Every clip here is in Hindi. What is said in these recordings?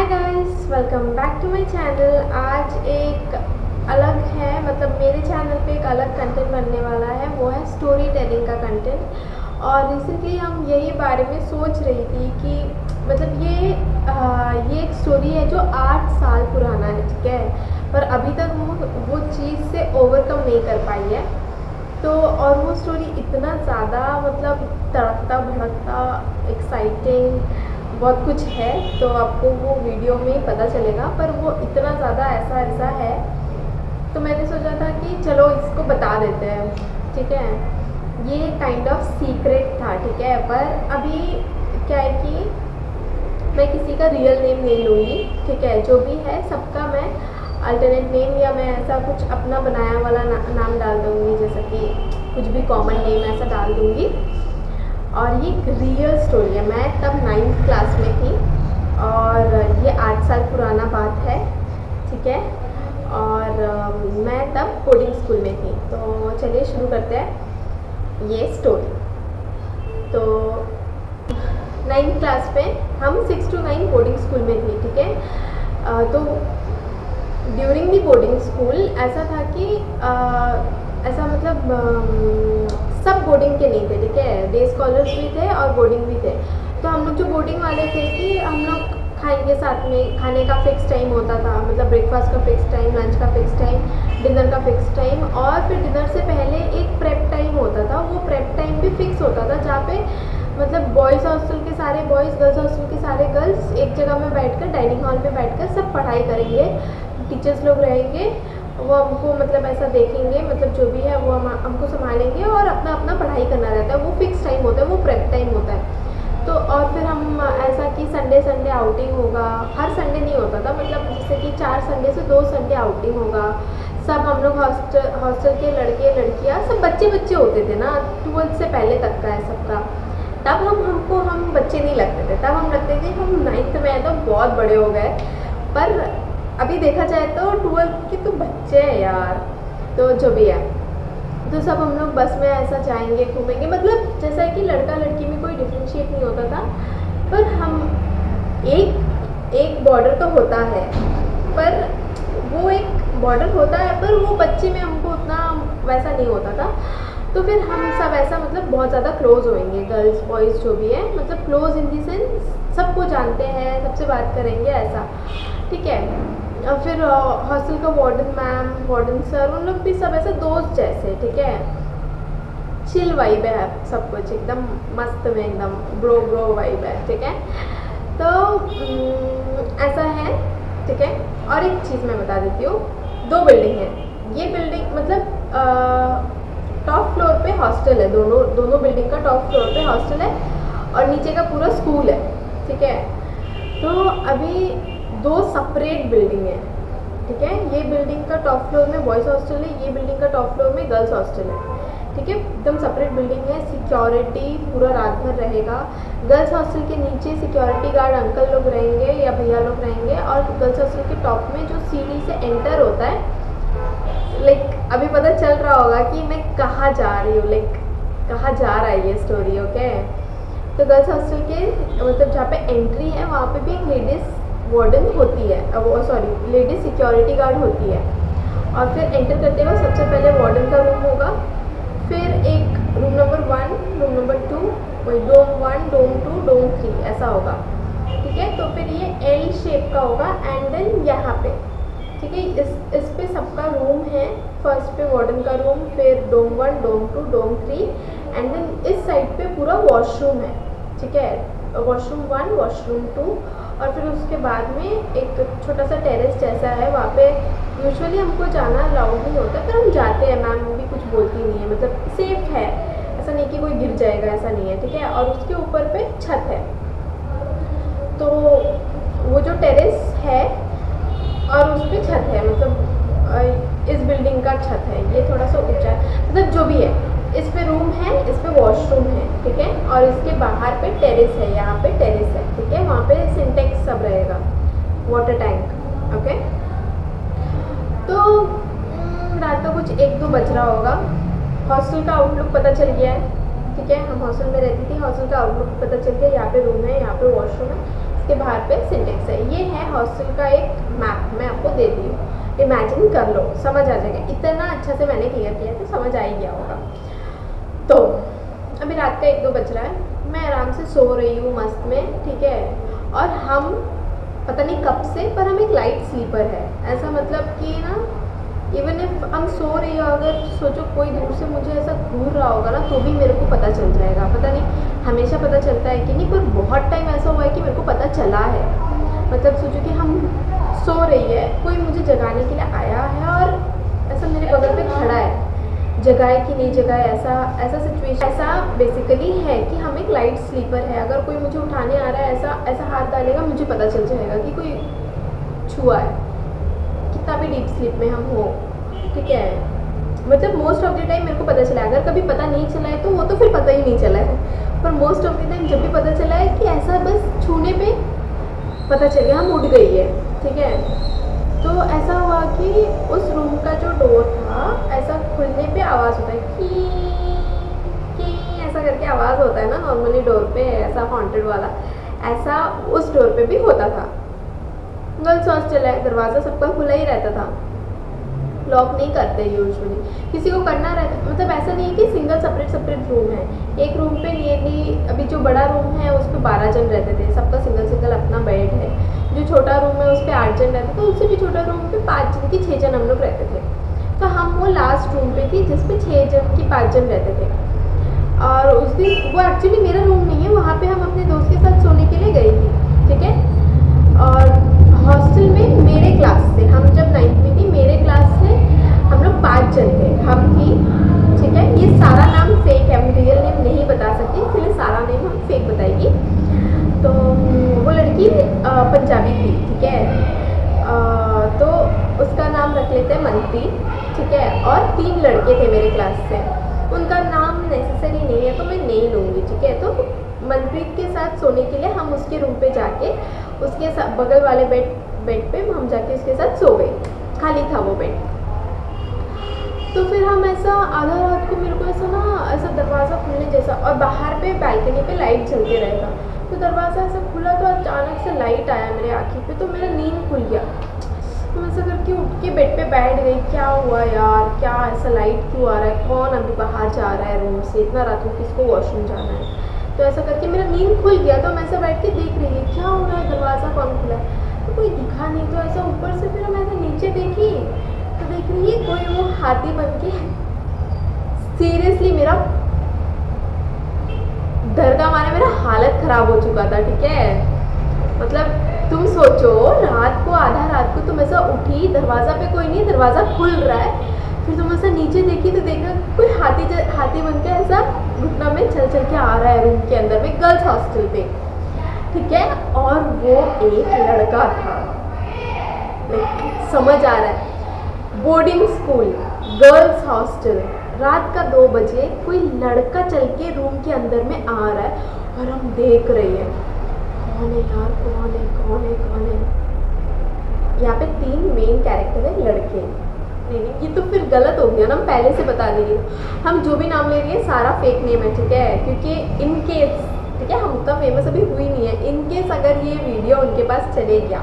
Hi guys, welcome back to my channel. आज एक अलग है, मतलब मेरे चैनल पे एक अलग कंटेंट बनने वाला है, वो है स्टोरी टेलिंग का कंटेंट। और रिसेंटली हम यही बारे में सोच रही थी कि मतलब ये एक स्टोरी है जो 8 साल पुराना है, ठीक है, पर अभी तक वो चीज़ से ओवरकम नहीं कर पाई है। तो और वो स्टोरी इतना ज़्यादा मतलब तड़कता भड़कता एक्साइटिंग बहुत कुछ है, तो आपको वो वीडियो में ही पता चलेगा, पर वो इतना ज़्यादा ऐसा ऐसा है। तो मैंने सोचा था कि चलो इसको बता देते हैं, ठीक है। ये काइंड ऑफ सीक्रेट था, ठीक है, पर अभी क्या है कि मैं किसी का रियल नेम नहीं लूँगी, ठीक है। जो भी है सबका मैं अल्टरनेट नेम या मैं ऐसा कुछ अपना बनाया वाला नाम डाल दूँगी, जैसे कि कुछ भी कॉमन नेम ऐसा डाल दूँगी। और ये एक रियल स्टोरी है। मैं तब 9th क्लास में थी और ये 8 साल पुराना बात है, ठीक है। और मैं तब बोर्डिंग स्कूल में थी। तो चलिए शुरू करते हैं ये स्टोरी। तो 9th क्लास में हम 6 to 9 बोर्डिंग स्कूल में थे, ठीक है। तो ड्यूरिंग दी बोर्डिंग स्कूल ऐसा था कि ऐसा मतलब सब बोर्डिंग के नहीं थे, ठीक है। डे स्कॉलर्स भी थे और बोर्डिंग भी थे। तो हम लोग जो बोर्डिंग वाले थे कि हम लोग खाएंगे साथ में, खाने का फिक्स टाइम होता था, मतलब ब्रेकफास्ट का फिक्स टाइम, लंच का फिक्स टाइम, डिनर का फिक्स टाइम, और फिर डिनर से पहले एक प्रेप टाइम होता था। वो प्रेप टाइम भी फिक्स होता था, जहाँ पे मतलब बॉयज़ हॉस्टल के सारे बॉयज़, गर्ल्स हॉस्टल के सारे गर्ल्स एक जगह में बैठकर, डाइनिंग हॉल में बैठकर सब पढ़ाई करेंगे। टीचर्स लोग रहेंगे, वो हमको मतलब ऐसा देखेंगे, मतलब जो भी है वो हमको संभालेंगे और अपना अपना पढ़ाई करना रहता है। वो फिक्स टाइम होता है, वो प्रेप टाइम होता है। तो और फिर हम ऐसा कि संडे आउटिंग होगा। हर संडे नहीं होता था, मतलब जैसे कि 4 संडे से 2 संडे आउटिंग होगा। सब हम लोग हॉस्टल के लड़के लड़कियाँ सब बच्चे होते थे ना, 12th से पहले तक का है सबका। तब हम बच्चे नहीं लगते थे, तब हम लगते थे हम 9th में हैं तो बहुत बड़े हो गए। पर अभी देखा जाए तो 12th के तो बच्चे हैं यार। तो जो भी है, तो सब हम लोग बस में ऐसा जाएंगे, घूमेंगे, मतलब जैसा है कि लड़का लड़की में कोई डिफ्रेंशिएट नहीं होता था। पर हम एक बॉर्डर तो होता है, पर वो एक बॉर्डर होता है, पर वो बच्चे में हमको उतना वैसा नहीं होता था। तो फिर हम सब ऐसा मतलब बहुत ज़्यादा क्लोज होएंगे, गर्ल्स बॉयज़ जो भी है, मतलब क्लोज इन दी सेंस सबको जानते हैं, सबसे बात करेंगे ऐसा, ठीक है। और फिर हॉस्टल का वार्डन मैम, वार्डन सर, उन लोग भी सब ऐसे दोस्त जैसे, ठीक है। चिल वाइब है सब कुछ, एकदम मस्त में, एकदम ब्रो वाइब है, ठीक है। तो ऐसा है, ठीक है। और एक चीज़ मैं बता देती हूँ, 2 बिल्डिंग है। ये बिल्डिंग मतलब टॉप फ्लोर पे हॉस्टल है, दोनों बिल्डिंग का टॉप फ्लोर पे हॉस्टल है और नीचे का पूरा स्कूल है, ठीक है। तो अभी 2 सेपरेट बिल्डिंग है, ठीक है। ये बिल्डिंग का टॉप फ्लोर में बॉयज़ हॉस्टल है, ये बिल्डिंग का टॉप फ्लोर में गर्ल्स हॉस्टल है, ठीक है। एकदम सेपरेट बिल्डिंग है। सिक्योरिटी पूरा रात भर रहेगा। गर्ल्स हॉस्टल के नीचे सिक्योरिटी गार्ड अंकल लोग रहेंगे या भैया लोग रहेंगे, और गर्ल्स हॉस्टल के टॉप में जो सीढ़ी से एंटर होता है, लाइक अभी पता चल रहा होगा कि मैं कहाँ जा रही हूँ, लाइक कहाँ जा रहा है ये स्टोरी, ओके। तो गर्ल्स हॉस्टल के मतलब जहाँ पे एंट्री है वहाँ पे भी एक लेडीज़ वार्डन होती है, वो सॉरी लेडीज़ सिक्योरिटी गार्ड होती है। और फिर एंटर करते हुए सबसे पहले वार्डन का रूम होगा, फिर एक रूम नंबर 1, रूम नंबर 2, वही डोम 1, डोम 2, डोम 3 ऐसा होगा, ठीक है। तो फिर ये एल शेप का होगा एंड देन यहाँ पे, ठीक है, इस पे सबका रूम है। फर्स्ट पे वार्डन का रूम, फिर डोम 1, डोम 2, डोम 3 एंड देन इस साइड पे पूरा वॉशरूम है, ठीक है। वॉशरूम 1, वॉशरूम 2, और फिर उसके बाद में एक छोटा सा टेरेस जैसा है। वहाँ पे यूजुअली हमको जाना अलाउड नहीं होता, पर हम जाते हैं, मैम भी कुछ बोलती नहीं है, मतलब सेफ है, ऐसा नहीं कि कोई गिर जाएगा, ऐसा नहीं है, ठीक है। और उसके ऊपर पे छत है। तो वो जो टेरेस है और उस पर छत है, मतलब इस बिल्डिंग का छत है, ये थोड़ा सा ऊंचा है, मतलब जो भी है, इस पे रूम है, इस पे वॉशरूम है, ठीक है। और इसके बाहर पे टेरेस है, यहाँ पे टेरेस है, ठीक है। वहाँ पे सिंटेक्स सब रहेगा, वाटर टैंक, ओके। तो रात का कुछ 1-2 बज रहा होगा। हॉस्टल का आउटलुक पता चल गया है, ठीक है। हम हॉस्टल में रहती थी, हॉस्टल का आउटलुक पता चल गया। यहाँ पे रूम है, यहाँ पे वॉशरूम है, उसके बाहर पे सिंटेक्स है। ये है हॉस्टल का एक मैप, मैं आपको दे दी हूँ, इमेजिन कर लो, समझ आ जाएगा। इतना अच्छा से मैंने क्लियर किया तो समझ आ ही गया होगा। तो अभी रात का 1-2 बज रहा है, मैं आराम से सो रही हूँ मस्त में, ठीक है। और हम पता नहीं कब से, पर हम एक लाइट स्लीपर है, ऐसा मतलब कि ना इवन इफ हम सो रही हो, अगर सोचो कोई दूर से मुझे ऐसा घूर रहा होगा ना तो भी मेरे को पता चल जाएगा। पता नहीं हमेशा पता चलता है कि नहीं, पर बहुत टाइम ऐसा हुआ है कि मेरे को पता चला है। मतलब सोचो कि हम सो रही है, कोई मुझे जगाने के लिए आया है और ऐसा मेरे बगल पे खड़ा है, जगाए कि नहीं जगाए, ऐसा सिचुएशन ऐसा बेसिकली है कि हम एक लाइट स्लीपर है। अगर कोई मुझे उठाने आ रहा है, ऐसा हाथ डालेगा, मुझे पता चल जाएगा कि कोई छुआ है, कितना भी डीप स्लीप में हम हो, ठीक है। मतलब मोस्ट ऑफ द टाइम मेरे को पता चला है। अगर कभी पता नहीं चला है तो वो तो फिर पता ही नहीं चला है, पर मोस्ट ऑफ द टाइम जब भी पता चला है कि ऐसा बस छूने पे पता चल गया हम उठ गई है, ठीक है। तो ऐसा हुआ कि उस रूम का जो डोर था, ऐसा खुलने पे आवाज़ होता है कि ऐसा करके आवाज़ होता है ना नॉर्मली डोर पे, ऐसा हॉन्टेड वाला, ऐसा उस डोर पे भी होता था। गर्ल्स हॉस्टल है, दरवाज़ा सबका खुला ही रहता था, लॉक नहीं करते यूजुअली, किसी को करना रहता। मतलब ऐसा नहीं है कि सिंगल सेपरेट रूम है। एक रूम पे नियरली, अभी जो बड़ा रूम है उस पर 12 जन रहते थे, सबका सिंगल अपना बेड है। जो छोटा रूम है उस पर 8 जन रहते थे, उससे भी छोटा रूम पे 5 जन की 6 जन हम लोग रहते थे। तो हम वो लास्ट रूम पे थी जिसपे 6 जन की 5 जन रहते थे। और उस दिन वो एक्चुअली मेरा रूम नहीं है, वहाँ पे हम अपने दोस्त के साथ सोने के लिए गई थी, ठीक है। और हॉस्टल में मेरे क्लास से, हम जब 9th में थी, मेरे क्लास से हम लोग 5 जन थे, हम थी, ठीक है। ये सारा नाम फेक है, मैं रियल नेम नहीं बता सकती, इसलिए सारा नेम हम फेक बताएगी। तो वो लड़की पंजाबी थी, ठीक है। तो उसका नाम रख लेते हैं मनप्रीत, ठीक है। और 3 लड़के थे मेरे क्लास से, उनका नाम नेसेसरी नहीं है तो मैं नहीं लूँगी, ठीक है। तो मनप्रीत के साथ सोने के लिए हम उसके रूम पे जाके, उसके बगल वाले बेड पे हम जाके उसके साथ सो गए, खाली था वो बेड। तो फिर हम ऐसा आधा रात को, मेरे को ऐसा दरवाज़ा खुलने जैसा, और बाहर पे बालकनी पे लाइट जलते रहेगा, तो दरवाज़ा ऐसा खुला तो अचानक से लाइट आया मेरे आँखी पे, तो मेरा नींद खुल गया। तो ऐसा करके उठ के बेड पे बैठ गई, क्या हुआ यार, क्या ऐसा लाइट क्यों आ रहा है, कौन अभी बाहर जा रहा है रूम से, इतना रात में किसको वॉशरूम जाना है। तो ऐसा करके मेरा नींद खुल गया, तो मैं ऐसा बैठ के देख रही है क्या हो रहा है, दरवाज़ा कौन खुला है, तो कोई दिखा नहीं। तो ऐसा ऊपर से फिर मैं ऐसा नीचे देखी तो देख रही है कोई वो हाथी बन के, सीरियसली मेरा डर का मारे मेरा हालत ख़राब हो चुका था, ठीक है। मतलब तुम सोचो, रात को, आधा रात को तुम ऐसा उठी, दरवाज़ा पे कोई नहीं, दरवाज़ा खुल रहा है, फिर तुम ऐसा नीचे देखी तो देखा कोई हाथी बन के ऐसा घुटना में चल के आ रहा है रूम के अंदर में, गर्ल्स हॉस्टल पे, ठीक है। और वो एक लड़का था, समझ आ रहा है, बोर्डिंग स्कूल, गर्ल्स हॉस्टल, रात का 2 बजे कोई लड़का चल के रूम के अंदर में आ रहा है और हम देख रहे हैं कौन है यार, कौन है। यहाँ पे 3 मेन कैरेक्टर है लड़के। नहीं, ये तो फिर गलत हो गया ना, हम पहले से बता दे रही हूँ। हम जो भी नाम ले रही है सारा फेक नेम है, ठीक है, क्योंकि इनकेस, ठीक है, हम उतना फेमस अभी हुई नहीं है, इनकेस अगर ये वीडियो उनके पास चले गया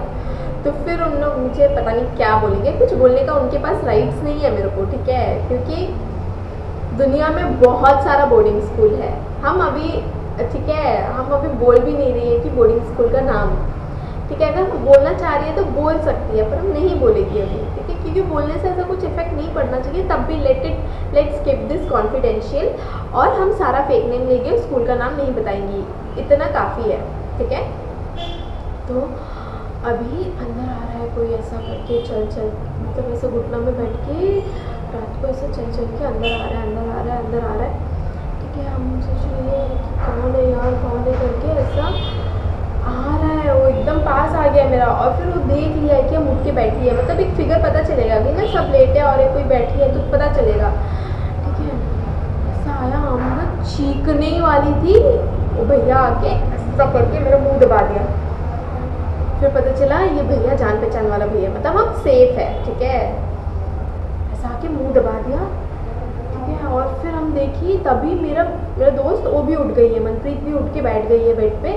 तो फिर उन लोग मुझे पता नहीं क्या बोलेंगे, कुछ बोलने का उनके पास राइट्स नहीं है मेरे को, ठीक है। क्योंकि दुनिया में बहुत सारा बोर्डिंग स्कूल है, हम अभी, ठीक है, हम अभी बोल भी नहीं रही है कि बोर्डिंग स्कूल का नाम, ठीक है। अगर बोलना चाह रही है तो बोल सकती है, पर हम नहीं बोलेगी अभी, ठीक है, क्योंकि बोलने से ऐसा कुछ इफेक्ट नहीं पड़ना चाहिए। तब भी लेट स्किप दिस कॉन्फिडेंशियल, और हम सारा फेक नेम लेंगे, स्कूल का नाम नहीं बताएंगी, इतना काफ़ी है, ठीक है। तो अभी अंदर आ रहा है कोई ऐसा करके, चल मतलब ऐसे घुटना में बैठ के रात को ऐसे चल के अंदर आ रहा है, ठीक है। हम सोच रहे हैं कि कौन है यार, कौन है करके, ऐसा आ रहा है, वो एकदम पास आ गया मेरा, और फिर वो देख लिया है कि हम उठ के बैठी है, मतलब एक फिगर पता चलेगा कि ना सब लेटे और एक कोई बैठी है तो पता चलेगा, ठीक है। ऐसा आया, हम ना चीखने वाली थी, वो भैया आके ऐसा करके मेरा मुँह दबा दिया। फिर पता चला ये भैया जान पहचान वाला भैया, मतलब हम सेफ है, ठीक है। ऐसा आके मुंह दबा दिया, ठीक है। और फिर हम देखी, तभी मेरा दोस्त वो भी उठ गई है, मनप्रीत भी उठ के बैठ गई है बेड पे,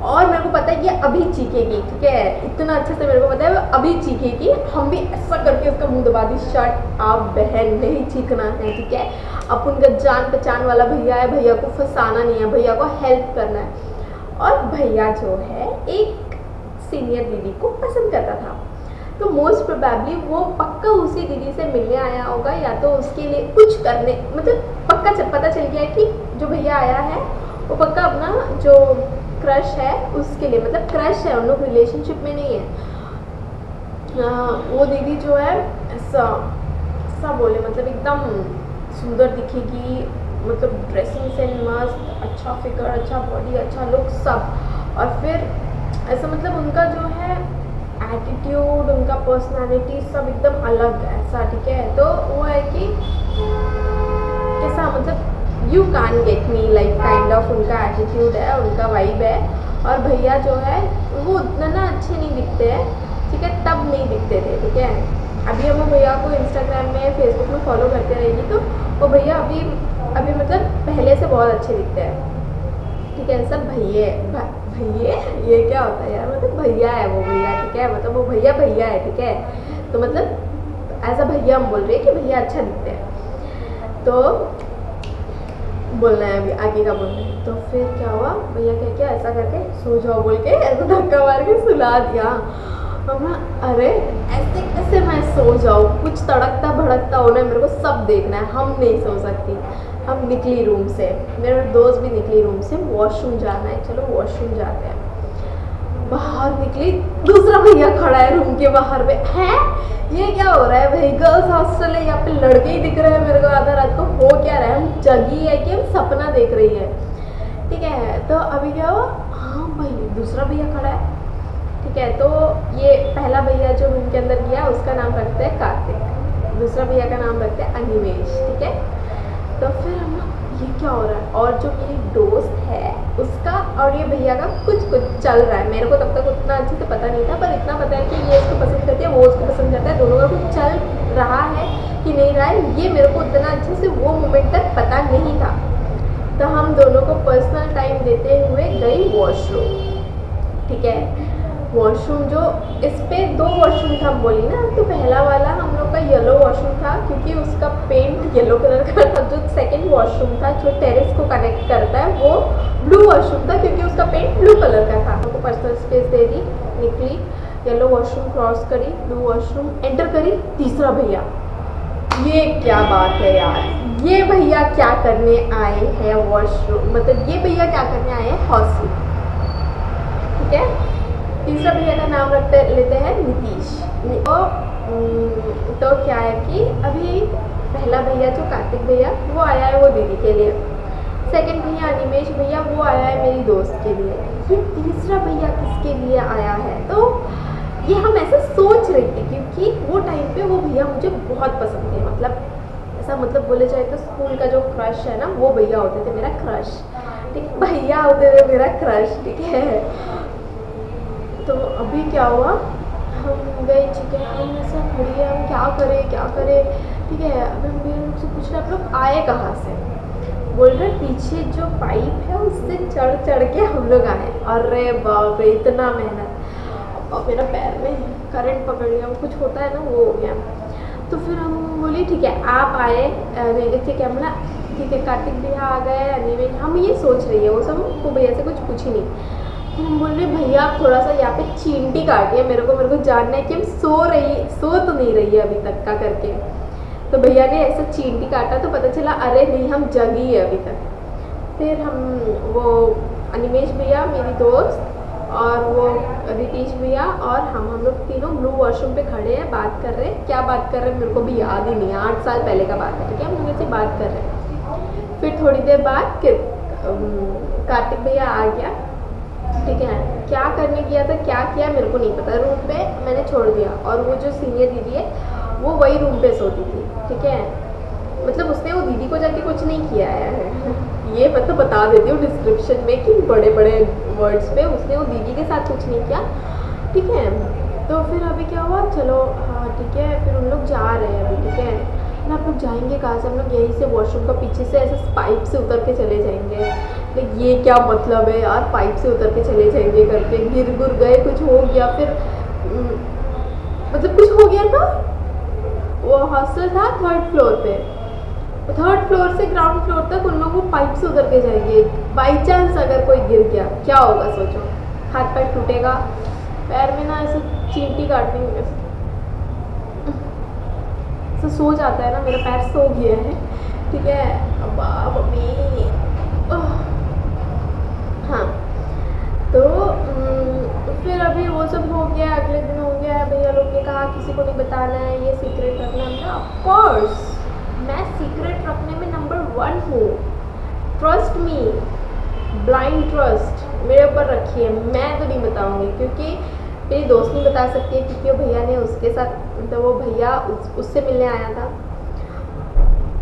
और मेरे को पता है ये अभी चीखेगी, ठीक है, इतना अच्छे से मेरे को पता है वो अभी चीखेगी। हम भी ऐसा करके उसका मुंह दबा दी, शट आप बहन, नहीं चीखना है, ठीक है। अब उनका जान पहचान वाला भैया है, भैया को फंसाना नहीं है, भैया को हेल्प करना है। और भैया जो है एक सीनियर दीदी को पसंद करता था, तो मोस्ट प्रोबेबली वो पक्का उसी दीदी से मिलने आया होगा, या तो उसके लिए कुछ करने, मतलब पक्का पता चल गया कि जो भैया आया है वो पक्का अपना जो क्रश है उसके लिए, मतलब क्रश है, उन लोग रिलेशनशिप में नहीं है। वो दीदी जो है ऐसा बोले, मतलब एकदम सुंदर दिखेगी, मतलब ड्रेसिंग सेंस मस्त, अच्छा फिगर, अच्छा बॉडी, अच्छा लुक सब। और फिर ऐसा मतलब उनका जो है एटीट्यूड, उनका पर्सनालिटी सब एकदम अलग है ऐसा, ठीक है। तो वो है कि कैसा, मतलब you can get me like kind of उनका एटीट्यूड है, उनका वाइब है। और भैया जो है वो उतना ना अच्छे नहीं दिखते हैं, ठीक है, तब नहीं दिखते थे, ठीक है। अभी हम भैया को इंस्टाग्राम में, फेसबुक में फॉलो करते रहेंगे तो वो भैया अभी मतलब पहले से बहुत अच्छे दिखते हैं, ठीक है। सब भैये ये क्या होता है यार, मतलब भैया है वो भैया, ठीक है, मतलब वो भैया है, ठीक है। तो मतलब एज अ भैया हम बोल रहे हैं कि भैया अच्छा दिखते हैं, तो बोलना है अभी आगे का बोलना है। तो फिर क्या हुआ, भैया कह के ऐसा करके सो जाओ बोल के ऐसा धक्का मार के सुला दिया। हम अरे ऐसे कैसे मैं सो जाऊँ, कुछ तड़कता भड़कता होना है, मेरे को सब देखना है, हम नहीं सो सकती। हम निकली रूम से, मेरे दोस्त भी निकली रूम से, वॉशरूम जाना है, चलो वॉशरूम जाते हैं। बाहर निकली, दूसरा भैया खड़ा है रूम के बाहर में, है ये क्या हो रहा है भाई, गर्ल्स हॉस्टल है, यहाँ पे लड़के ही दिख रहे हैं मेरे को आधा रात को, हो क्या रहा है, हम जगी है कि हम सपना देख रही है, ठीक है। तो अभी क्या हुआ, हाँ भाई दूसरा भैया खड़ा है, ठीक है। तो ये पहला भैया जो रूम के अंदर गया उसका नाम रखते हैं कार्तिक, दूसरा भैया का नाम रखते हैं अनिमेश, ठीक है। तो फिर हम लोग ये क्या हो रहा है, और जो मेरी दोस्त है उसका और ये भैया का कुछ चल रहा है, मेरे को तब तक उतना अच्छे से पता नहीं था, पर इतना पता है कि ये इसको पसंद करती है, वो उसको पसंद करता है, दोनों का कुछ चल रहा है कि नहीं रहा है, ये मेरे को उतना अच्छे से वो मोमेंट तक पता नहीं था। तो हम दोनों को पर्सनल टाइम देते हुए गई वॉशरूम, ठीक है। वॉशरूम जो इस पे 2 वॉशरूम था बोली ना, तो पहला वाला हम लोग का येलो वॉशरूम था क्योंकि उसका पेंट येलो कलर का था। जो सेकंड वॉशरूम था जो टेरेस को कनेक्ट करता है वो ब्लू वॉशरूम था क्योंकि उसका पेंट ब्लू कलर का था। हमको पर्सनल स्पेस दे दी, निकली, येलो वॉशरूम क्रॉस करी, ब्लू वॉशरूम एंटर करी, तीसरा भैया, ये क्या बात है यार, ये भैया क्या करने आए हैं वॉशरूम, मतलब ये भैया क्या करने आए हैं हॉस्टल, ठीक है। तीसरा भैया का नाम लेते हैं नीतीश। तो क्या है कि अभी पहला भैया जो कार्तिक भैया वो आया है वो दीदी के लिए, सेकंड भैया अनिमेश भैया वो आया है मेरी दोस्त के लिए, ये तीसरा भैया किसके लिए आया है। तो ये हम ऐसा सोच रही थी क्योंकि वो टाइम पे वो भैया मुझे बहुत पसंद थे, मतलब ऐसा मतलब बोले जाए तो स्कूल का जो क्रश है ना वो भैया होते थे मेरा क्रश, ठीक, भैया होते थे मेरा क्रश, ठीक है। तो अभी क्या हुआ, हम गए, ठीक है, हम ऐसा खड़ी है, हम क्या करें, ठीक है। अभी हम भैया लोग से पूछ रहे आप लोग आए कहाँ से, बोल रहे पीछे जो पाइप है उससे चढ़ के हम लोग आए। अरे बाप रे, इतना मेहनत, और मेरा पैर में करंट पकड़ लिया, वो कुछ होता है ना वो हो गया। तो फिर हम बोली ठीक है आप आए, ठीक है, हमने ठीक है, कार्तिक भैया आ गए, अनिमेश, हम ये सोच रही है, वो सब हमको भैया से कुछ पूछी नहीं। हम बोल रहे भैया आप थोड़ा सा यहाँ पे चींटी काटिए, मेरे को जानना है कि हम सो तो नहीं रही है अभी तक का करके। तो भैया ने ऐसा चींटी काटा तो पता चला अरे नहीं हम जगी है अभी तक। फिर हम वो अनिमेश भैया, मेरी दोस्त और वो रितीश भैया और हम लोग तीनों ब्लू वॉशरूम पे खड़े हैं, बात कर रहे हैं। क्या बात कर रहे हैं मेरे को भी याद ही नहीं है, 8 साल पहले का बात है, ठीक है। हम लोग से बात कर रहे हैं। फिर थोड़ी देर बाद कार्तिक भैया आ गया, ठीक है। क्या करने गया था, क्या किया मेरे को नहीं पता, रूम पे मैंने छोड़ दिया। और वो जो सीनियर दीदी है वो वही रूम पे सोती थी, ठीक है। मतलब उसने वो दीदी को जाके कुछ नहीं किया है ये मतलब बता देती हूँ डिस्क्रिप्शन में कि बड़े बड़े वर्ड्स पे उसने वो दीदी के साथ कुछ नहीं किया, ठीक है। तो फिर अभी क्या हुआ, चलो हाँ ठीक है, फिर उन लोग जा रहे हैं अभी, ठीक है ना। आप लोग जाएंगे कहाँ से, हम लोग यहीं से वॉशरूम का पीछे से ऐसे पाइप से उतर के चले जाएंगे, लाइक ये क्या मतलब है यार, पाइप से उतर के चले जाएंगे करके, गिर गुर गए, कुछ हो गया, फिर मतलब कुछ हो गया था। वो हॉस्टल था 3rd फ्लोर पे, 3rd फ्लोर से ग्राउंड फ्लोर तक उन लोगों को पाइप से उतर के जाएंगे। बाई चांस अगर कोई गिर गया क्या होगा सोचो, हाथ पैर टूटेगा, पैर में ना ऐसे चींटी काटनी, ऐसा सो जाता है ना, मेरा पैर सो गया है, ठीक है। अब मम्मी हाँ, तो फिर अभी वो सब हो गया, अगले दिन हो गया, भैया लोग ने कहा किसी को नहीं बताना है, ये सीक्रेट रखना है। ऑफ कोर्स मैं सीक्रेट रखने में नंबर 1 हूँ, ट्रस्ट मी, ब्लाइंड ट्रस्ट मेरे ऊपर रखिए, मैं तो नहीं बताऊँगी, क्योंकि मेरी दोस्त नहीं बता सकती है, क्योंकि वो भैया ने उसके साथ, मतलब वो भैया उससे मिलने आया था,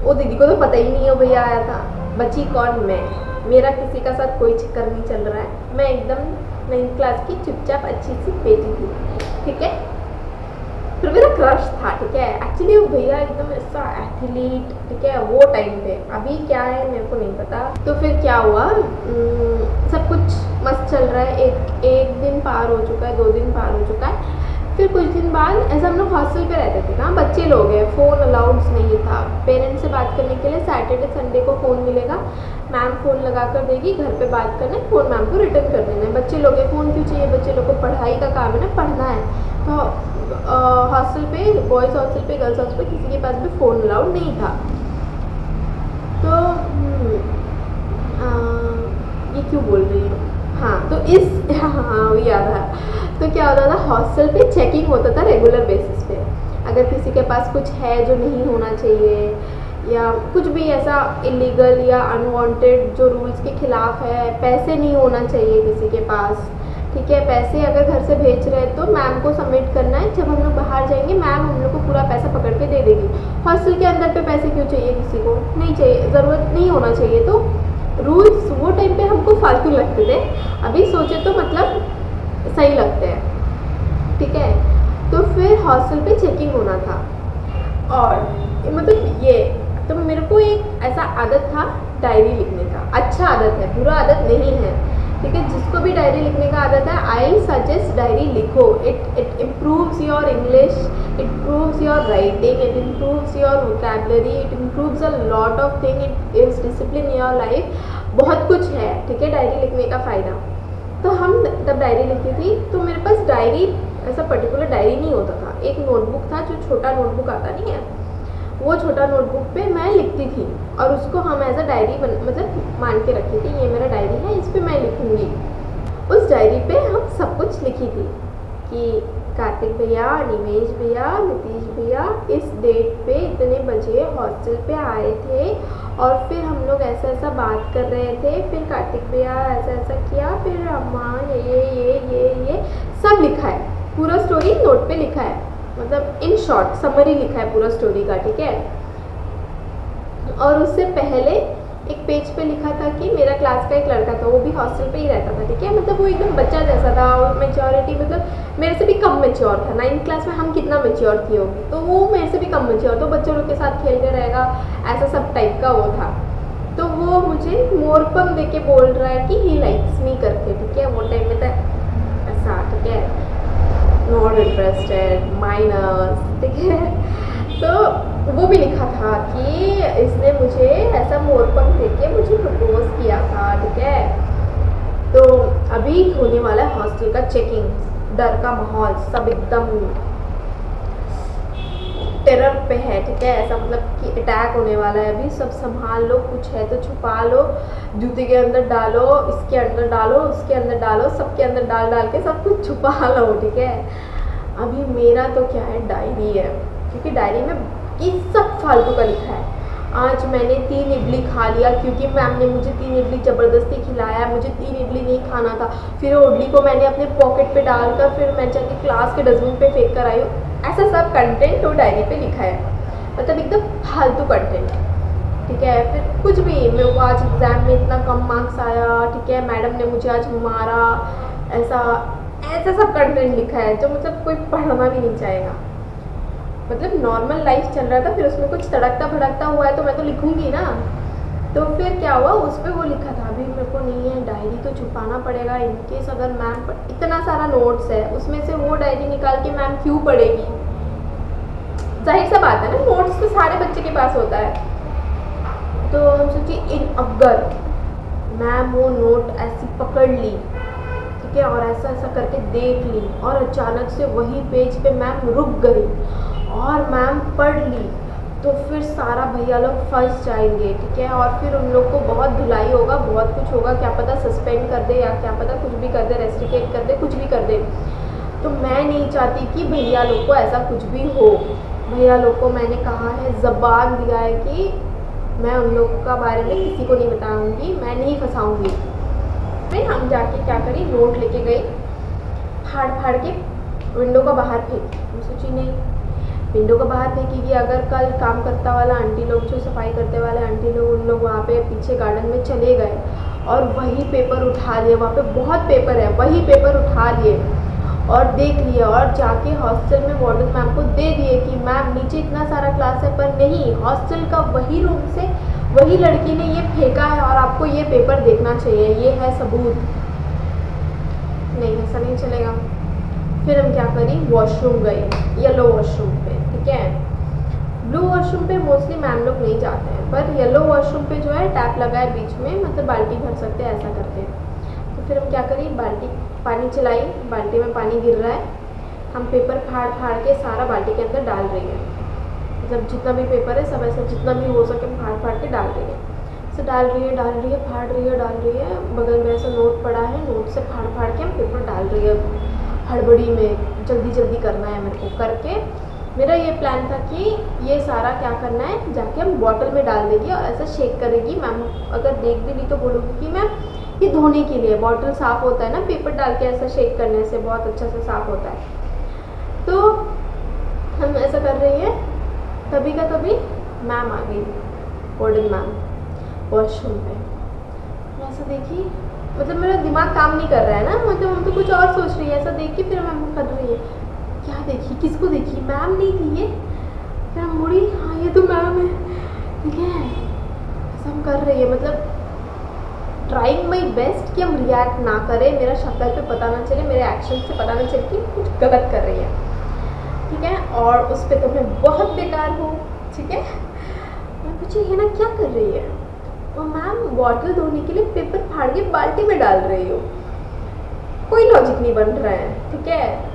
वो दीदी को तो पता ही नहीं है वो भैया आया था, बची कौन मैं, मेरा किसी का साथ कोई चक्कर नहीं चल रहा है, मैं एकदम 9th क्लास की चुपचाप अच्छी सी बेटी थी, ठीक है। फिर मेरा क्रश था, ठीक है, एक्चुअली वो भैया एकदम ऐसा एथलीट, ठीक है, वो टाइम पे, अभी क्या है मेरे को नहीं पता। तो फिर क्या हुआ, सब कुछ मस्त चल रहा है, एक दिन पार हो चुका है, 2 दिन पार हो चुका है, फिर कुछ दिन बाद ऐसा हम लोग हॉस्टल पे रहते थे ना, बच्चे लोग हैं, फ़ोन अलाउड्स नहीं था, पेरेंट्स से बात करने के लिए सैटरडे संडे को फ़ोन मिलेगा, मैम फ़ोन लगा कर देगी, घर पे बात करना है, फ़ोन मैम को रिटर्न कर देना है। बच्चे लोग हैं, फ़ोन क्यों चाहिए, बच्चे लोग को पढ़ाई का काम है ना, पढ़ना है। तो हॉस्टल पे, बॉयज़ हॉस्टल पे, गर्ल्स हॉस्टल पे किसी के पास भी फ़ोन अलाउड नहीं था। तो ये क्यों बोल रही हूँ, हाँ, तो हाँ वो याद है। तो क्या होता था, हॉस्टल पे चेकिंग होता था रेगुलर बेसिस पे, अगर किसी के पास कुछ है जो नहीं होना चाहिए, या कुछ भी ऐसा इलीगल या अनवांटेड जो रूल्स के खिलाफ है, पैसे नहीं होना चाहिए किसी के पास, ठीक है, पैसे अगर घर से भेज रहे हैं तो मैम को सबमिट करना है, जब हम लोग बाहर जाएंगे मैम हम लोग को पूरा पैसा पकड़ के दे देगी। हॉस्टल के अंदर पे पैसे क्यों चाहिए, किसी को नहीं चाहिए, ज़रूरत नहीं होना चाहिए। तो रूल्स वो टाइम पे हमको फालतू लगते थे, अभी सोचे तो मतलब सही लगते हैं, ठीक है। तो फिर हॉस्टल पे चेकिंग होना था, और मतलब ये, तो मेरे को एक ऐसा आदत था डायरी लिखने का, अच्छा आदत है, बुरा आदत नहीं है, ठीक है। जिसको भी डायरी लिखने का आदत है, आई सजेस्ट डायरी लिखो, it improves your English, it improves your writing, it improves your vocabulary, it improves a lot of thing, it is discipline in your life, बहुत कुछ है, ठीक है, डायरी लिखने का फ़ायदा। तो हम तब डायरी लिखती थी, तो मेरे पास डायरी ऐसा पर्टिकुलर डायरी नहीं होता था, एक नोटबुक था, जो छोटा नोटबुक आता नहीं है, वो छोटा नोटबुक पे मैं लिखती थी, और उसको हम एज अ डायरी मतलब मान के रखी थी, ये मेरा डायरी है, इस पर मैं लिखूँगी। उस डायरी पे हम सब कुछ लिखी थी कि कार्तिक भैया, निमेश भैया, नीतीश भैया इस डेट पे इतने बजे हॉस्टल पे आए थे, और फिर हम लोग ऐसा ऐसा बात कर रहे थे, फिर कार्तिक भैया ऐसा ऐसा किया, फिर अम्मा ये सब लिखा है, पूरा स्टोरी नोट पे लिखा है, मतलब इन शॉर्ट समरी लिखा है पूरा स्टोरी का, ठीक है। और उससे पहले एक पेज पे लिखा था कि मेरा क्लास का एक लड़का था, वो भी हॉस्टल पे ही रहता था, ठीक है, मतलब वो एकदम बच्चा जैसा था, और मेच्योरिटी मतलब मेरे से भी कम मेच्योर था। 9th क्लास में हम कितना मेच्योर थी होगी, तो वो मेरे से भी कम मेच्योर, तो बच्चों लोग के साथ खेलते रहेगा, ऐसा सब टाइप का वो था। तो वो मुझे मोरपंख दे के बोल रहा है कि ही लाइक्स मी करके, ठीक है, वो टाइम में था ऐसा, ठीक है, नॉट इंटरेस्टेड, माइनस, ठीक है। तो वो भी लिखा था कि इसने मुझे ऐसा मोरपंख देके मुझे प्रपोज किया था, ठीक है। तो अभी होने वाला है हॉस्टल का चेकिंग, डर का माहौल, सब एकदम टेरर पे है, ठीक है, ऐसा मतलब कि अटैक होने वाला है, अभी सब संभाल लो, कुछ है तो छुपा लो, जूते के अंदर डालो, इसके अंदर डालो, उसके अंदर डालो, सबके अंदर डाल डाल के सब कुछ छुपा लो, ठीक है। अभी मेरा तो क्या है, डायरी है, क्योंकि डायरी में ये सब फालतू का लिखा है। आज मैंने 3 इडली खा लिया, क्योंकि मैम ने मुझे 3 इडली ज़बरदस्ती खिलाया, मुझे 3 इडली नहीं खाना था, फिर वो इडली को मैंने अपने पॉकेट पे डालकर फिर मैं जाके क्लास के डस्टबिन पे फेंक कर आई हूँ, ऐसा सब कंटेंट वो डायरी पे लिखा है, मतलब एकदम फालतू कंटेंट, ठीक है। फिर कुछ भी, मेरे को आज एग्ज़ाम में इतना कम मार्क्स आया, ठीक है, मैडम ने मुझे आज मारा, ऐसा ऐसा सब कंटेंट लिखा है जो मतलब कोई पढ़ना भी नहीं चाहेगा। मतलब नॉर्मल लाइफ चल रहा था, फिर उसमें कुछ तड़कता भड़कता हुआ है तो मैं तो लिखूंगी ना, तो फिर क्या हुआ, उस पर वो लिखा था अभी मेरे को नहीं है, डायरी तो छुपाना पड़ेगा इनकेस अगर मैम इतना सारा नोट्स है उसमें से वो डायरी निकाल के मैम क्यों पढ़ेगी, जाहिर सा बात है ना, नोट्स तो सारे बच्चे के पास होता है। तो हम सोची अगर मैम वो नोट ऐसी पकड़ ली, ठीक है, और ऐसा ऐसा करके देख ली और अचानक से वही पेज पे मैम रुक गई और मैम पढ़ ली, तो फिर सारा भैया लोग फंस जाएंगे, ठीक है, और फिर उन लोग को बहुत धुलाई होगा, बहुत कुछ होगा, क्या पता सस्पेंड कर दे या क्या पता कुछ भी कर दे, रेस्ट्रिकेट कर दे, कुछ भी कर दे। तो मैं नहीं चाहती कि भैया लोग को ऐसा कुछ भी हो। भैया लोग को मैंने कहा है, ज़बान दिया है कि मैं उन लोगों का बारे में किसी को नहीं बताऊंगी, मैं नहीं फंसाऊंगी। फिर हम जाके क्या करी, नोट लेके गई, फाड़ फाड़ के विंडो का बाहर फेंकी। हम सोची नहीं, विंडो का बाहर फेंकेगी, अगर कल काम करता वाला आंटी लोग, जो सफाई करते वाले आंटी लोग, उन लोग वहाँ पे पीछे गार्डन में चले गए और वही पेपर उठा लिए, वहाँ पे बहुत पेपर है, वही पेपर उठा लिए और देख लिया और जाके हॉस्टल में वार्डन मैम को दे दिए कि मैम नीचे इतना सारा क्लास है, पर नहीं, हॉस्टल का वही रूम से वही लड़की ने ये फेंका है और आपको ये पेपर देखना चाहिए, ये है सबूत। नहीं, ऐसा नहीं चलेगा। फिर हम क्या करी, वॉशरूम गई, येलो वॉशरूम पे, ठीक है। ब्लू वॉशरूम पे मोस्टली मैम लोग नहीं जाते हैं, पर येलो वॉशरूम पे जो है टैप लगा है बीच में, मतलब बाल्टी भर सकते हैं, ऐसा करते हैं। तो फिर हम क्या करी, बाल्टी पानी चलाई, बाल्टी में पानी गिर रहा है, हम पेपर फाड़ फाड़ के सारा बाल्टी के अंदर डाल रही है, मतलब जितना भी पेपर है सब ऐसा जितना भी हो सके हम फाड़ फाड़ के डाल रही है। ऐसे डाल रही है, फाड़ रही है, डाल रही है, बगल में ऐसा नोट पड़ा है, नोट से फाड़ फाड़ के हम पेपर डाल रही है, हड़बड़ी में जल्दी जल्दी करना है मेरे को करके। मेरा ये प्लान था कि ये सारा क्या करना है, जाके हम बॉटल में डाल देगी और ऐसा शेक करेगी, मैम अगर देख भी ली तो बोलूँगी कि मैम ये धोने के लिए, बॉटल साफ़ होता है ना पेपर डाल के, ऐसा शेक करने से बहुत अच्छा से साफ़ होता है। तो हम ऐसा कर रही है, तभी का तभी मैम आ गई, वार्डन मैम, वॉशरूम पे। मैं ऐसा देखी, मतलब मेरा दिमाग काम नहीं कर रहा है ना, मतलब हम तो कुछ और सोच रही है, ऐसा देख के फिर मैम कर रही है, क्या देखी, किसको देखी, मैम नहीं थी ये। फिर हम मुड़ी, हाँ ये तो मैम है, ठीक है, ऐसा हम कर रही है, मतलब ट्राइंग माई बेस्ट कि हम रिएक्ट ना करें, मेरा शक्ल पे पता ना चले, मेरे एक्शन से पता ना चले कि कुछ गलत कर रही है, ठीक है। और उस पर तो मैं बहुत बेकार हूँ, ठीक है। मैं पूछी ये ना क्या कर रही है, और मैम बॉटल धोने के लिए पेपर फाड़ के बाल्टी में डाल रही हो, कोई लॉजिक नहीं बन रहा है, ठीक है,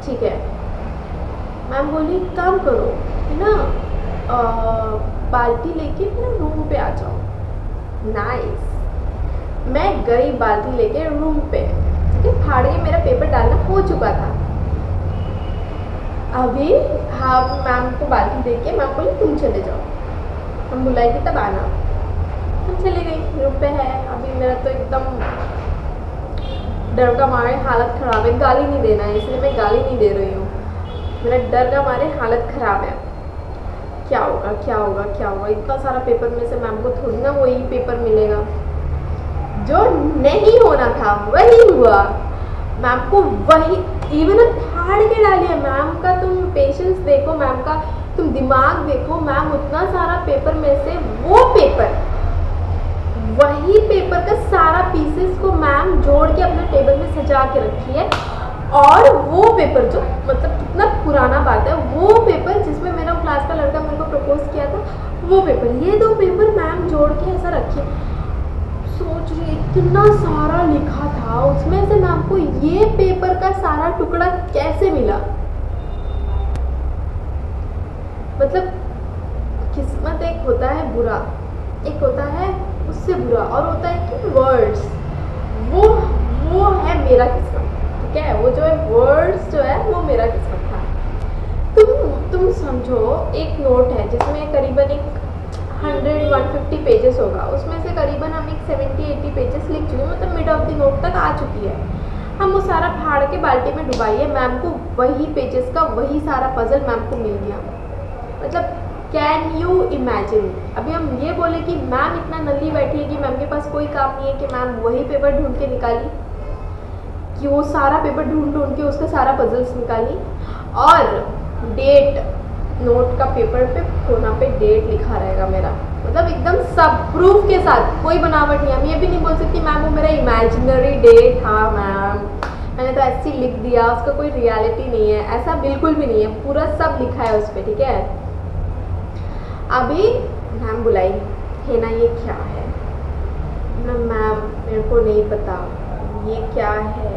ठीक है। मैम बोली काम करो, है ना, बाल्टी लेके फिर रूम पे आ जाओ। नाइस, मैं गई बाल्टी लेके रूम पे, ठीक है, फाड़ के मेरा पेपर डालना हो चुका था। अभी हाँ, मैम को बाल्टी दे के मैम बोली तुम चले जाओ, हम बुलाएगी तब आना। हम चले गई, रूम पे है। अभी मेरा तो एकदम डर का मारे हालत ख़राब है, गाली नहीं देना है इसलिए मैं गाली नहीं दे रही हूँ, मेरा डर का मारे हालत ख़राब है। क्या होगा क्या होगा क्या होगा, इतना सारा पेपर में से मैम को थोड़ी ना वही पेपर मिलेगा, जो नहीं होना था वही हुआ, मैम को वही इवन फाड़ के डालिए। मैम का तुम पेशेंस देखो, मैम का तुम दिमाग देखो, मैम उतना सारा पेपर में से वो पेपर, वही पेपर का सारा पीसेस को मैम जोड़ के अपने टेबल में सजा के रखी है, और वो पेपर जो मतलब कितना पुराना बात है, वो पेपर जिसमें मेरा क्लास का लड़का मेरे को प्रपोज किया था, वो पेपर, ये दो पेपर मैम जोड़ के ऐसा रखी। सोच रही इतना सारा लिखा था उसमें से मैम को ये पेपर का सारा टुकड़ा कैसे मिला, मतलब किस्मत एक होता है बुरा, एक होता है उससे बुरा, और होता है कि वर्ड्स, वो है मेरा किस्मत, ठीक है, वो जो है वर्ड्स जो है वो मेरा किस्मत था। तुम समझो एक नोट है जिसमें करीबन एक 100-150 पेजेस होगा, उसमें से करीबन हम एक 70-80 पेजेस लिख चुके हैं, मतलब मिड ऑफ द नोट तक आ चुकी है। हम वो सारा फाड़ के बाल्टी में डुबाइए, मैम को वही पेजेस का वही सारा पजल मैम को मिल गया, मतलब कैन यू इमेजिन। अभी हम ये बोले कि मैम इतना नल्ली बैठी है कि मैम के पास कोई काम नहीं है कि मैम वही पेपर ढूंढ के निकाली, कि वो सारा पेपर ढूंढ के उसका सारा पजल्स निकाली, और डेट नोट का पेपर पे कोना पे डेट लिखा रहेगा मेरा, मतलब एकदम सब प्रूफ के साथ, कोई बनावट नहीं। हम ये भी नहीं बोल सकती मैम वो मेरा इमेजिनरी डे था मैम, मैंने तो ऐसे ही लिख दिया, उसका कोई रियलिटी नहीं है, ऐसा बिल्कुल भी नहीं है, पूरा सब लिखा है उस पर, ठीक है। अभी मैम बुलाई है ना, ये क्या है ना मैम, मेरे को नहीं पता ये क्या है,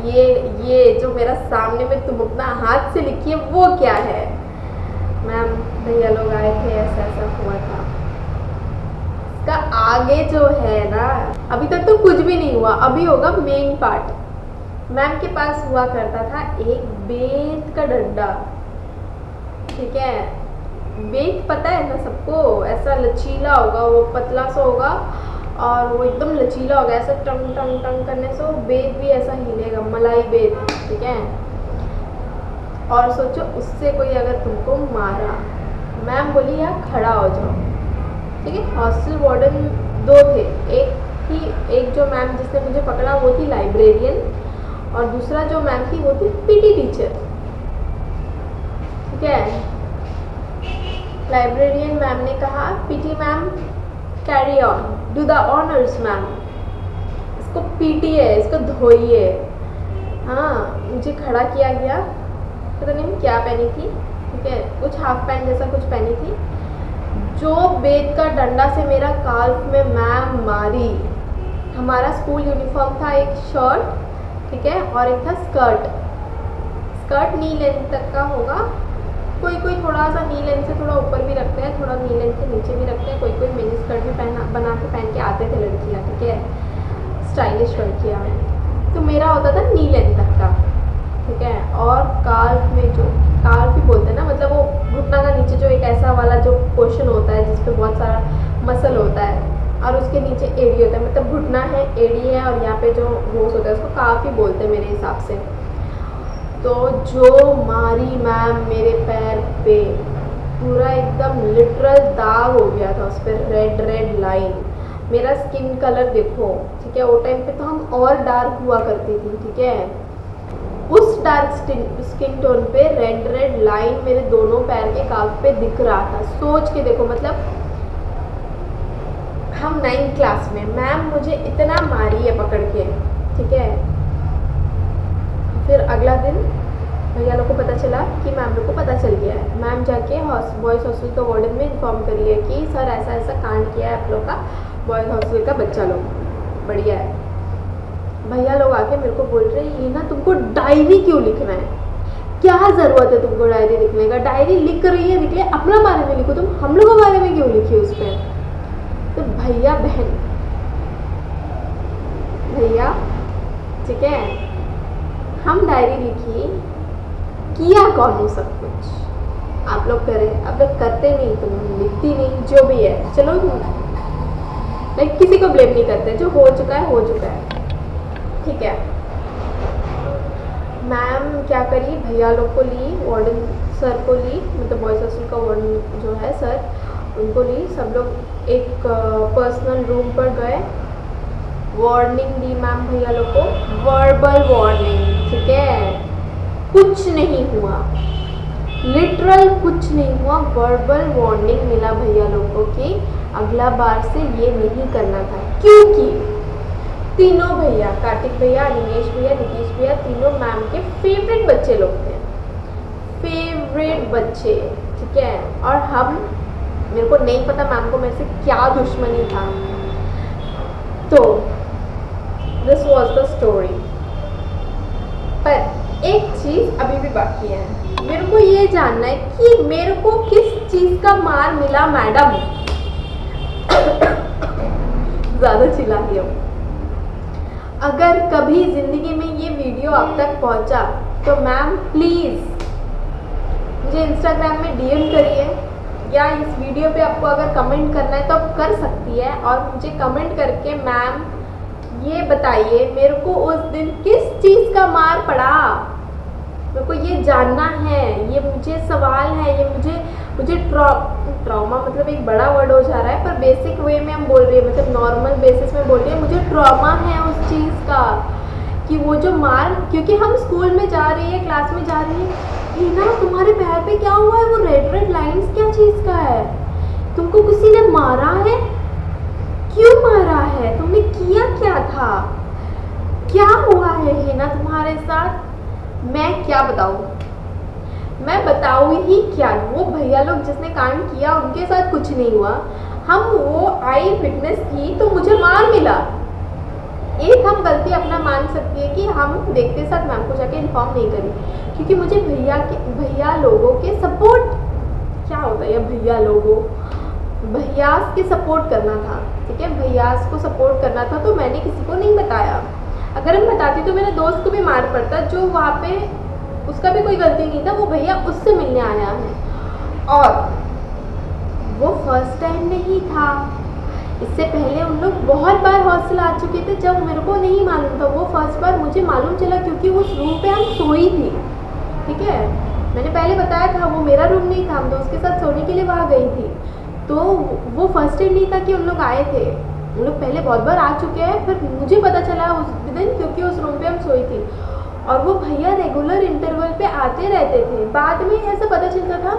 ये जो मेरा सामने में तुम अपना हाथ से लिखी है वो क्या है। मैम भैया लोग आए थे, ऐसा ऐसा हुआ था। इसका आगे जो है ना, अभी तक तो कुछ भी नहीं हुआ, अभी होगा मेन पार्ट। मैम के पास हुआ करता था एक बेत का डंडा, ठीक है। बेत पता है ना सबको, ऐसा लचीला होगा, वो पतला सा होगा और वो एकदम लचीला होगा, ऐसा टंग टंग टंग करने से वो बेत भी ऐसा हिलेगा, मलाई बेत, ठीक है। और सोचो उससे कोई अगर तुमको मारा, मैम बोली यार खड़ा हो जाओ, ठीक है। हॉस्टल वार्डन 2 थे, एक जो मैम जिसने मुझे पकड़ा वो थी लाइब्रेरियन, और दूसरा जो मैम थी वो थी पीटी टीचर, ठीक है। लाइब्रेरियन मैम ने कहा PT ma'am carry on, do the honours ma'am, इसको पीटिए, इसको धोइए। हाँ, मुझे खड़ा किया गया, पता नहीं क्या पहनी थी, ठीक है, कुछ हाफ पैंट जैसा कुछ पहनी थी। जो बेत का डंडा से मेरा काल्फ में मैम मारी, हमारा स्कूल यूनिफॉर्म था, एक शर्ट, ठीक है, और एक था स्कर्ट नी लेंथ तक का होगा, कोई थोड़ा सा नी लेंथ से थोड़ा ऊपर भी रखते हैं, थोड़ा नी लेंथ से नीचे भी रखते हैं, कोई मिनी स्कर्ट भी बना के पहन के आते थे लड़कियाँ, ठीक है, स्टाइलिश लड़कियाँ। तो मेरा होता था नी लेंथ तक का, ठीक है। और काल्फ में, जो काल्फ भी बोलते हैं ना, मतलब वो घुटना का नीचे जो एक ऐसा वाला जो पोर्शन होता है जिसपे बहुत सारा मसल होता है, और उसके नीचे एड़ी होता है, मतलब घुटना है, एड़ी है, और यहाँ पे जो होश होता है उसको काफ़ी बोलते हैं मेरे हिसाब से। तो जो मारी मैम मेरे पैर पे, पूरा एकदम लिटरल दाग हो गया था उस पर, रेड लाइन। मेरा स्किन कलर देखो, ठीक है, वो टाइम पे तो हम और डार्क हुआ करती थी, ठीक है। उस डार्क स्किन टोन पे रेड लाइन मेरे दोनों पैर के काफ पे दिख रहा था। सोच के देखो, मतलब हम 9th क्लास में, मैम मुझे इतना मारी है पकड़ के, ठीक है। फिर अगला दिन भैया लोग को पता चला कि मैम लोग को पता चल गया है। मैम जाके बॉयज़ हॉस्टल के वार्डन में इन्फॉर्म करी है कि सर ऐसा ऐसा कांड किया है आप लोग का, बॉयज़ हॉस्टल का बच्चा लोग, बढ़िया है। भैया लोग आके मेरे को बोल रहे हैं ये ना तुमको डायरी क्यों लिखना है, क्या ज़रूरत है तुमको डायरी लिखने का, डायरी लिख रही है लिख ले, अपना बारे में लिखो, तुम हम लोगों के बारे में क्यों लिखी उस पर। तो भैया बहन, भैया ठीक है, हम डायरी लिखी, किया कौन हो सब कुछ आप लोग करें, आप लोग करते नहीं, तुम लिखती नहीं, जो भी है चलो, लाइक किसी को ब्लेम नहीं करते, जो हो चुका है, ठीक है। मैम क्या करी, भैया लोग को ली, वार्डन सर को ली, मतलब बॉयज़ हॉस्टल का वार्डन जो है सर, उनको ली, सब लोग एक पर्सनल रूम पर गए, वार्निंग दी मैम भैया लोग को, वर्बल वार्निंग, ठीक है, कुछ नहीं हुआ, लिटरल कुछ नहीं हुआ, वर्बल वार्निंग मिला भैया लोग को कि अगला बार से ये नहीं करना था, क्योंकि तीनों भैया, कार्तिक भैया, अनिमेश भैया, नीतीश भैया, तीनों मैम के फेवरेट बच्चे लोग थे, फेवरेट बच्चे, ठीक है। और हम, मेरे को नहीं पता मैम को मेरे से क्या दुश्मनी था। तो दिस वॉज द स्टोरी। पर एक चीज़ अभी भी बाकी है, मेरे को ये जानना है कि मेरे को किस चीज़ का मार मिला मैडम। ज़्यादा चिल्ला रही हूँ। अगर कभी ज़िंदगी में ये वीडियो आप तक पहुँचा तो मैम प्लीज़ मुझे इंस्टाग्राम में डीएम करिए, या इस वीडियो पे आपको अगर कमेंट करना है तो आप कर सकती है, और मुझे कमेंट करके मैम ये बताइए मेरे को उस दिन किस चीज़ का मार पड़ा, मेरे को ये जानना है, ये मुझे सवाल है, ये मुझे ट्रॉमा मतलब एक बड़ा वर्ड हो जा रहा है, पर बेसिक वे में हम बोल रहे हैं, मतलब नॉर्मल बेसिस में बोल रहे हैं, मुझे ट्रॉमा है उस चीज़ का, कि वो जो मार, क्योंकि हम स्कूल में जा रही है, क्लास में जा रही है, हिना तुम्हारे पैर पे क्या हुआ है, वो रेड लाइंस क्या चीज़ का है, तुमको किसी ने मारा है? क्यों मारा है? तुमने किया क्या था? क्या हुआ है हिना तुम्हारे साथ? मैं क्या बताऊँ? मैं बताऊँ ही क्या? वो भैया लोग जिसने कांड किया उनके साथ कुछ नहीं हुआ। वो आई विटनेस थी तो मुझे मार मिला। एक हम गलती अपना मान सकती है कि हम देखते साथ मैम को जाके इन्फॉर्म नहीं करी, क्योंकि मुझे भैया लोगों के सपोर्ट, क्या होता है भैया लोगों, भैयास के सपोर्ट करना था। ठीक है, भैयास को सपोर्ट करना था, तो मैंने किसी को नहीं बताया। अगर हम बताती तो मेरे दोस्त को भी मार पड़ता, जो वहाँ पे उसका भी कोई गलती नहीं था, वो भैया उससे मिलने आया है। और वो फर्स्ट टाइम नहीं था, इससे पहले उन लोग बहुत बार हॉस्टल आ चुके थे जब मेरे को नहीं मालूम था। वो फर्स्ट बार मुझे मालूम चला क्योंकि उस रूम पे हम सोई थी। ठीक है, मैंने पहले बताया था वो मेरा रूम नहीं था, हम दोस्त के साथ सोने के लिए वहाँ गई थी। तो वो फर्स्ट टाइम नहीं था कि उन लोग आए थे, उन लोग पहले बहुत बार आ चुके हैं। फिर मुझे पता चला उस दिन क्योंकि उस रूम पे हम सोई थी। और वो भैया रेगुलर इंटरवल पे आते रहते थे। बाद में ऐसा पता चलता था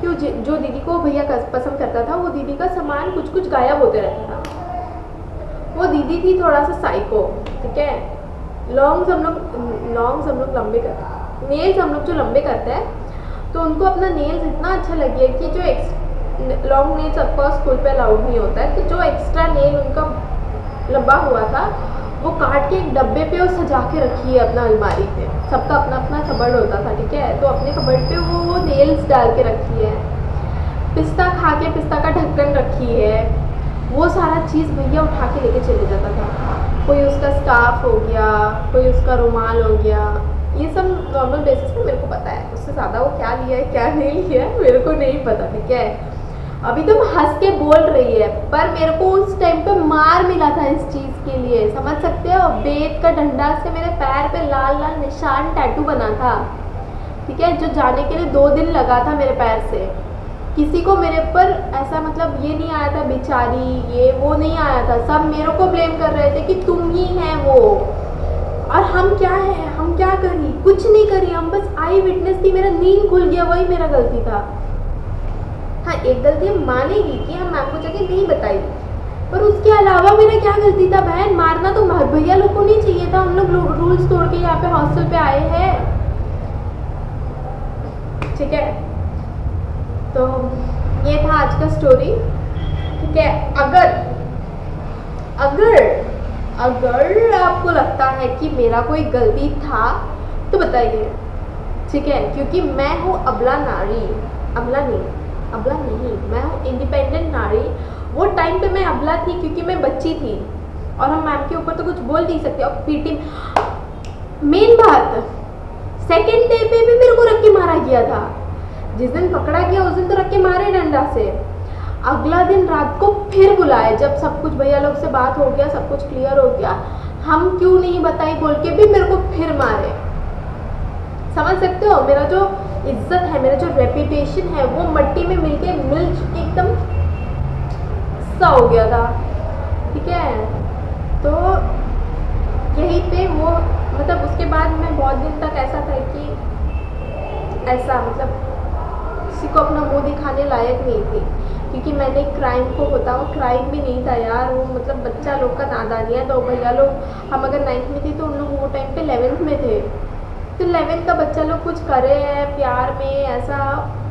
कि जो दीदी को भैया पसंद करता था, वो दीदी का सामान कुछ कुछ गायब होते रहता था। वो दीदी थी थोड़ा सा साइको। ठीक है, लॉन्ग्स हम लोग लंबे करते, नेल्स हम लोग जो लंबे करते हैं, तो उनको अपना नेल्स इतना अच्छा लग गया कि जो लॉन्ग नेल्स ऑफकोर्स स्कूल पे अलाउड नहीं होता है, तो जो एक्स्ट्रा नेल उनका लंबा हुआ था वो काट के एक डब्बे पे और सजा के रखी है अपना अलमारी पे। सबका अपना अपना कबर्ड होता था। ठीक है, तो अपने कबर्ड पे वो नेल्स डाल के रखी है। पिस्ता खा के पिस्ता का ढक्कन रखी है। वो सारा चीज़ भैया उठा के लेके चले जाता था। कोई उसका स्कार्फ हो गया, कोई उसका रुमाल हो गया, ये सब नॉर्मल बेसिस पे मेरे को पता है। उससे ज़्यादा वो क्या लिया है क्या नहीं लिया है मेरे को नहीं पता। ठीक है, अभी तुम हंस के बोल रही है, पर मेरे को उस टाइम पे मार मिला था इस चीज़ के लिए, समझ सकते हो? बेत का डंडा से मेरे पैर पे लाल लाल निशान टैटू बना था। ठीक है, जो जाने के लिए 2 दिन लगा था मेरे पैर से। किसी को मेरे पर ऐसा मतलब ये नहीं आया था बेचारी ये वो नहीं आया था, सब मेरे को ब्लेम कर रहे थे कि तुम ही हैं वो। और हम क्या है, हम क्या करी? कुछ नहीं करी, हम बस आई विटनेस थी। मेरा नींद खुल गया, वही मेरा गलती था। हाँ, एक गलती हम मानेगी कि हम मैम को जाके नहीं बताई, पर उसके अलावा मेरा क्या गलती था बहन? मारना तो भैया लोग को नहीं चाहिए था। हम लोग रूल्स तोड़ के यहाँ पे हॉस्टल पे आए हैं। ठीक है, तो ये था आज का स्टोरी। ठीक है, अगर आपको लगता है कि मेरा कोई गलती था तो बताइए। ठीक है, क्योंकि मैं हूँ अबला नहीं, मैं हूँ इंडिपेंडेंट नारी। वो टाइम पे मैं अबला थी क्योंकि मैं बच्ची थी और हम मैम के ऊपर तो कुछ बोल नहीं सकते। और पीटी मेन बात, सेकेंड डे पे भी मेरे को रख के मारा गया था। जिस दिन पकड़ा गया उस दिन तो रख के मारे डंडा से। अगला दिन रात को फिर बुलाए, जब सब कुछ भैया लोग से बात हो गया, सब कुछ क्लियर हो गया, हम क्यों नहीं बताई बोल के भी मेरे को फिर मारे। समझ सकते हो? मेरा जो इज्जत है, मेरा जो रेपुटेशन है, वो मिट्टी में मिल एकदम सा हो गया था। ठीक है, तो यहीं पे वो मतलब उसके बाद मैं बहुत दिन तक ऐसा था कि ऐसा मतलब किसी को अपना मुंह दिखाने लायक नहीं थी, क्योंकि मैंने क्राइम को होता वो क्राइम भी नहीं था यार, वो मतलब बच्चा लोग का नादानियाँ। तो भैया लोग, हम अगर 9th में थे तो उन लोग वो टाइम पे 11th में थे, तो 11th का बच्चा लोग कुछ करे हैं प्यार में ऐसा,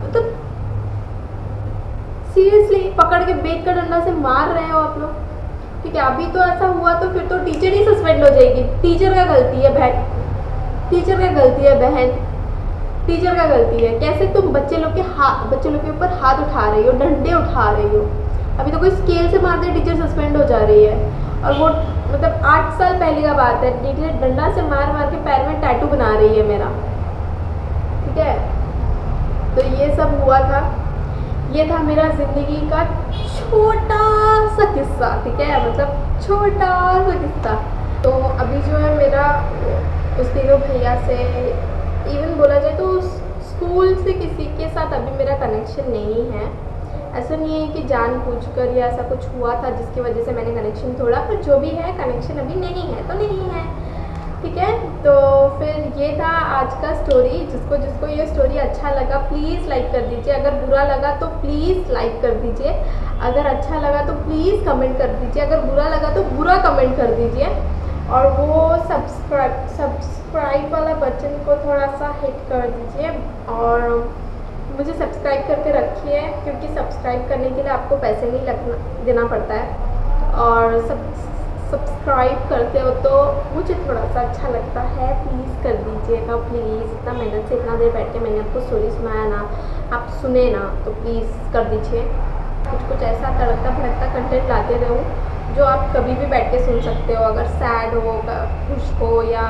मतलब सीरियसली पकड़ के बेत का डंडा से मार रहे हो आप लोग। ठीक है, अभी तो ऐसा हुआ तो फिर तो टीचर ही सस्पेंड हो जाएगी। टीचर का गलती है बहन, टीचर का गलती है। कैसे तुम बच्चे लोग के ऊपर हाथ उठा रही हो, डंडे उठा रही हो? अभी तो कोई स्केल से मारते टीचर सस्पेंड हो जा रही है, और वो मतलब 8 साल पहले का बात है। टीचर डंडा से मार मार के पैर में टैटू बना रही है मेरा। ठीक है, तो ये सब हुआ था। ये था मेरा ज़िंदगी का छोटा सा किस्सा। ठीक है, मतलब छोटा सा किस्सा। तो अभी जो है मेरा उस तीनों भैया से, इवन बोला जाए तो स्कूल से किसी के साथ अभी मेरा कनेक्शन नहीं है। ऐसा नहीं है कि जानबूझकर या ऐसा कुछ हुआ था जिसकी वजह से मैंने कनेक्शन तोड़ा, पर जो भी है कनेक्शन अभी नहीं है तो नहीं है। ठीक है, तो फिर ये था आज का स्टोरी। जिसको ये स्टोरी अच्छा लगा प्लीज़ लाइक कर दीजिए, अगर बुरा लगा तो प्लीज़ लाइक कर दीजिए। अगर अच्छा लगा तो प्लीज़ कमेंट कर दीजिए, अगर बुरा लगा तो बुरा कमेंट कर दीजिए। और वो सब्सक्राइब वाला बटन को थोड़ा सा हिट कर दीजिए और मुझे सब्सक्राइब करके रखिए, क्योंकि सब्सक्राइब करने के लिए आपको पैसे नहीं देना पड़ता है। और सब्सक्राइब करते हो तो मुझे थोड़ा सा अच्छा लगता है, प्लीज़ कर दीजिएगा प्लीज़। इतना मेहनत से इतना देर बैठ के मैंने आपको स्टोरी सुनाया ना, आप सुने ना, तो प्लीज़ कर दीजिए। कुछ ऐसा तड़कता भड़कता कंटेंट लाते रहूँ जो आप कभी भी बैठ के सुन सकते हो, अगर सैड हो, खुश हो या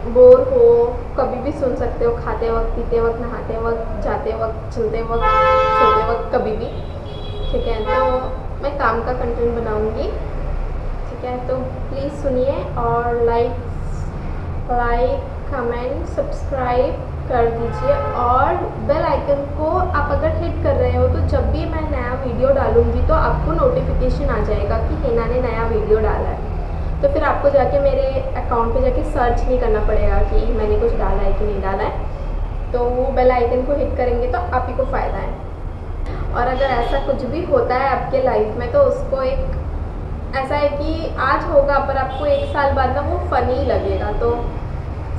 बोर हो, कभी भी सुन सकते हो, खाते वक्त, पीते वक्त, नहाते वक्त, जाते वक्त, चलते वक्त, सोते वक्त, कभी भी। ठीक है, तो मैं काम का कंटेंट बनाऊँगी। ठीक है, तो प्लीज़ सुनिए और लाइक कमेंट सब्सक्राइब कर दीजिए और बेल आइकन को आप अगर हिट कर रहे हो तो जब भी मैं नया वीडियो डालूँगी तो आपको नोटिफिकेशन आ जाएगा कि हिना ने नया वीडियो डाला है। तो फिर आपको जाके मेरे अकाउंट पे जाके सर्च नहीं करना पड़ेगा कि मैंने कुछ डाला है कि नहीं डाला है। तो वो बेल आइकन को हिट करेंगे तो आप ही को फ़ायदा है। और अगर ऐसा कुछ भी होता है आपके लाइफ में तो उसको एक ऐसा है कि आज होगा पर आपको 1 साल बाद ना वो फ़नी लगेगा। तो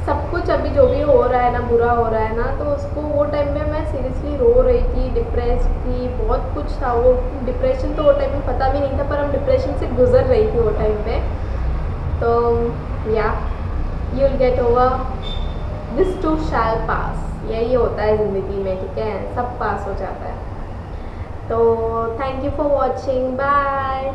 सब कुछ अभी जो भी हो रहा है ना, बुरा हो रहा है ना, तो उसको वो टाइम में मैं सीरियसली रो रही थी, डिप्रेस थी, बहुत कुछ था। वो डिप्रेशन तो वो टाइम में पता भी नहीं था, पर हम डिप्रेशन से गुजर रही थी वो टाइम पे। तो या you will get over, this too shall pass. यही होता है ज़िंदगी में, ठीक है, सब पास हो जाता है। तो thank you for watching, bye.